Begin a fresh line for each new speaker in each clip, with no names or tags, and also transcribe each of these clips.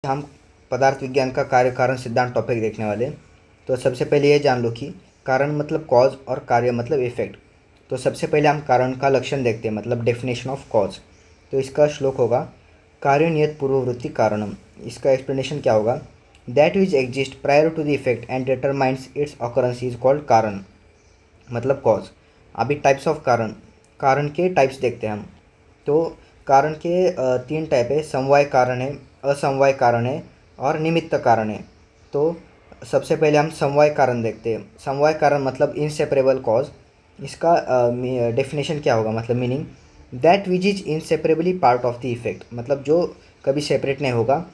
हम पदार्थ विज्ञान का कार्य कारण सिद्धांत टॉपिक देखने वाले हैं। तो सबसे पहले ये जान लो कि कारण मतलब कॉज और कार्य मतलब इफेक्ट। तो सबसे पहले हम कारण का लक्षण देखते हैं, मतलब डेफिनेशन ऑफ कॉज। तो इसका श्लोक होगा कार्य नियत पूर्ववृत्ति कारणम। इसका एक्सप्लेनेशन क्या होगा, that which exist prior to the effect and determines its occurrence is called कारण, मतलब कॉज। अभी टाइप्स ऑफ कारण, कारण के टाइप्स देखते हैं हम। तो कारण के तीन टाइप है, समवाय कारण है, असमवाय कारण है और निमित्त कारण है। तो सबसे पहले हम समवाय कारण देखते हैं। समवाय कारण मतलब इनसेपरेबल कॉज। इसका डेफिनेशन क्या होगा, मतलब meaning, that which is inseparably part of the effect, मतलब जो कभी सेपरेट नहीं होगा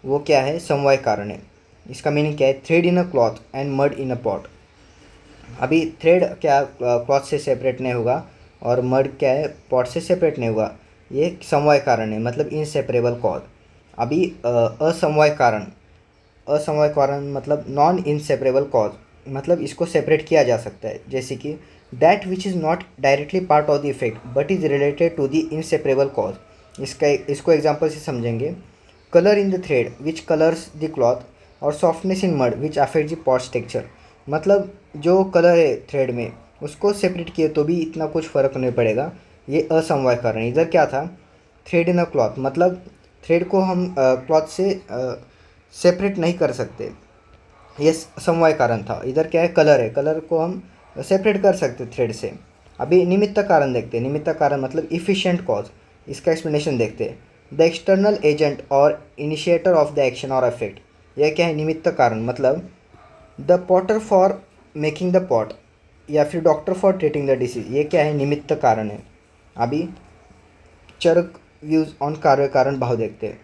वो क्या है, समवाय कारण है। इसका मीनिंग क्या है, thread in a cloth and mud in a pot. अभी थ्रेड क्या क्लॉथ से सेपरेट नहीं होगा और मड क्या है, पॉट से सेपरेट नहीं होगा, ये समवाय कारण है, मतलब इनसेपरेबल कॉज। अभी असमवाय कारण, असमवाय कारण मतलब नॉन इनसेपरेबल कॉज, मतलब इसको सेपरेट किया जा सकता है। जैसे कि that which is not directly part of the effect but is related to the inseparable cause. इसको एग्जांपल से समझेंगे, colour in the thread which colours the cloth और softness in mud which affect the pots texture. मतलब जो colour है thread में उसको separate किए तो भी इतना कुछ फ़र्क नहीं पड़ेगा, ये असमवाय कारण है। इधर क्या था, थ्रेड इन अ क्लॉथ, मतलब थ्रेड को हम क्लॉथ से सेपरेट नहीं कर सकते, ये समवाय कारण था। इधर क्या है, कलर को हम सेपरेट कर सकते थ्रेड से। अभी निमित्त कारण देखते हैं। निमित्त कारण मतलब इफिशिएंट कॉज। इसका एक्सप्लेनेशन देखते हैं, द एक्सटर्नल एजेंट और इनिशिएटर ऑफ द एक्शन और इफेक्ट। यह क्या है, निमित्त कारण मतलब the Potter for making the pot या फिर doctor for treating the disease, ये क्या है, निमित्त कारण है। अभी चरक व्यूज ऑन कार्य कारण भाव देखते हैं।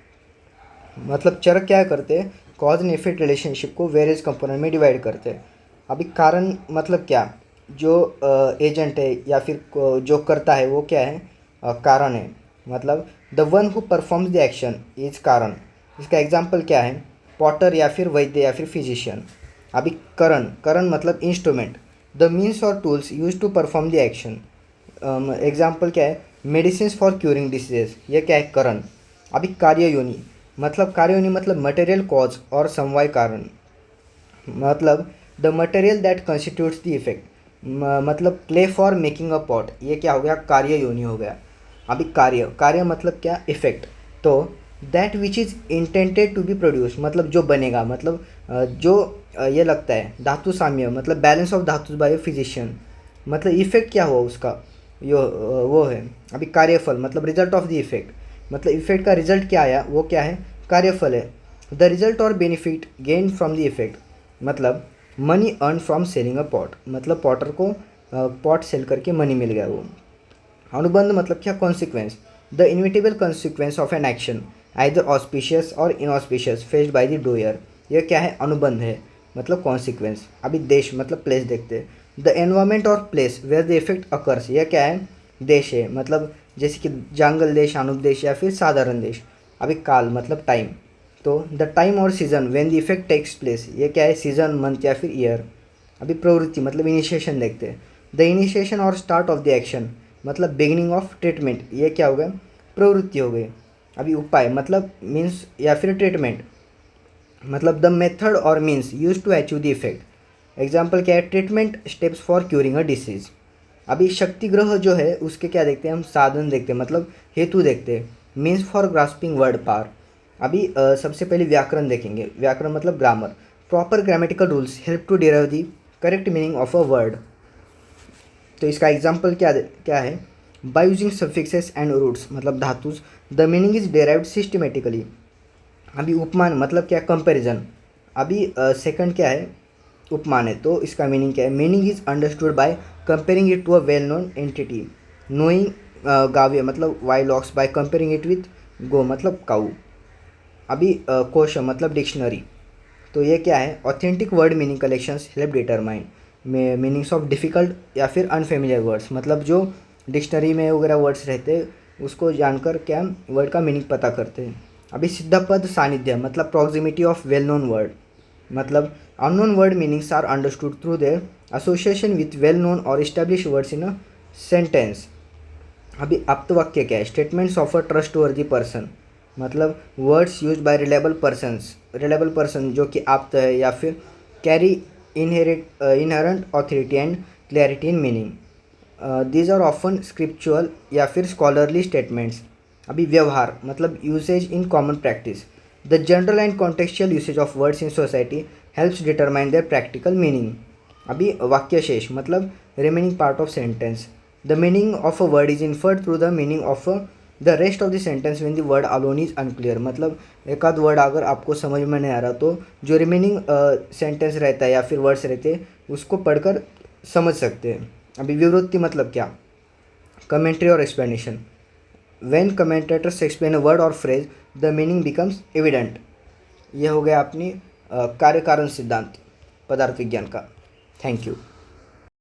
मतलब चरक क्या करते हैं, कॉज एंड इफेक्ट रिलेशनशिप को वेरियस कंपोनेंट में डिवाइड करते हैं। अभी कारण मतलब क्या, जो एजेंट है या फिर जो करता है वो क्या है, कारण है। मतलब the one who performs the action is कारण। इसका एग्जांपल क्या है, पॉटर या फिर वैद्य या फिर फिजिशियन। अभी करण, करण मतलब इंस्ट्रूमेंट, द मीन्स और tools use to perform the action. Example क्या है, मेडिसिन फॉर क्यूरिंग डिसीजेस, ये क्या है, करण। अभी कार्य योनि, मतलब कार्य योनि मतलब मटेरियल कॉज और समवाय कारण, मतलब the material that constitutes the effect. मतलब clay for making a pot, ये क्या हो गया, कार्य योनि हो गया। अभी कार्य, कार्य मतलब क्या, इफेक्ट। तो that which is intended to be produce, मतलब जो बनेगा, मतलब जो ये लगता है, धातु साम्य मतलब बैलेंस ऑफ धातु बाय फिजिशियन। मतलब इफेक्ट क्या हुआ उसका, यो वो है। अभी कार्यफल मतलब रिजल्ट ऑफ द इफेक्ट, मतलब इफेक्ट का रिजल्ट क्या आया वो क्या है, कार्यफल है। द रिजल्ट और benefit gain from the effect, मतलब money earn from selling a pot, मतलब पॉटर को पॉट सेल करके मनी मिल गया वो। अनुबंध मतलब क्या, consequence, the inevitable consequence of an action either auspicious और inauspicious faced by the doer, यह क्या है, अनुबंध है, मतलब कॉन्सिक्वेंस। अभी देश मतलब प्लेस देखते हैं, द एनवायरमेंट और place where the effect occurs, यह क्या है, देश है, मतलब जैसे कि जंगल देश, अनुपदेश या फिर साधारण देश। अभी काल मतलब टाइम, तो द टाइम और season when the effect takes place, ये क्या है, सीजन, मंथ या फिर ईयर। अभी प्रवृत्ति मतलब इनिशिएशन देखते हैं, द इनिशिएशन और स्टार्ट ऑफ द एक्शन, मतलब बिगिनिंग ऑफ ट्रीटमेंट, ये क्या हो गया, प्रवृत्ति हो गई। अभी उपाय मतलब मीन्स या फिर ट्रीटमेंट, मतलब द मेथड और means use to achieve the effect. Example क्या है, treatment steps for curing a disease. अभी शक्ति ग्रह जो है उसके क्या देखते हैं हम, साधन देखते हैं, मतलब हेतु देखते हैं, मीन्स फॉर ग्रास्पिंग वर्ड पार। अभी सबसे पहले व्याकरण देखेंगे। व्याकरण मतलब grammar, proper grammatical rules help to derive the correct meaning of a word. तो इसका एग्जाम्पल क्या है, by using suffixes and roots, मतलब धातुस, the meaning is derived systematically. अभी उपमान मतलब क्या, कंपैरिजन। अभी सेकंड क्या है, उपमान है, तो इसका मीनिंग क्या है, meaning is understood by comparing it to a well known entity. Knowing गाव्य मतलब wild ox by comparing it with गो मतलब काऊ। अभी कोश मतलब डिक्शनरी, तो ये क्या है, authentic word meaning collections help determine meanings of difficult या फिर अनफेमिलियर वर्ड्स, मतलब जो डिक्शनरी में वगैरह वर्ड्स रहते हैं उसको जानकर क्या वर्ड का मीनिंग पता करते हैं। अभी सिद्धपद सानिध्य मतलब proximity of well known word, मतलब unknown word meanings are understood through their association with well known or establish words in a sentence. अभी आप्तवाक्य क्या है, statements of a trust worthy person, मतलब words use by reliable person जो कि आप है या फिर carry inherent authority and clarity in meaning. These are often scriptural या फिर स्कॉलरली स्टेटमेंट्स। अभी व्यवहार मतलब usage in common practice. The general and contextual usage of words in society helps determine their practical meaning. अभी वाक्यशेष मतलब remaining part of sentence. The meaning of a word is inferred through the meaning of the rest of the sentence when the word alone is unclear. मतलब एक आध word अगर आपको समझ में नहीं आ रहा तो जो रिमेनिंग सेंटेंस रहता है या फिर वर्ड्स रहते हैं उसको पढ़कर समझ सकते हैं। अभी विवृत्ति मतलब क्या? कमेंट्री और explanation. When commentators explain a word or phrase the meaning becomes evident. ये हो गया अपनी कार्य कारण सिद्धांत पदार्थ विज्ञान का। Thank you.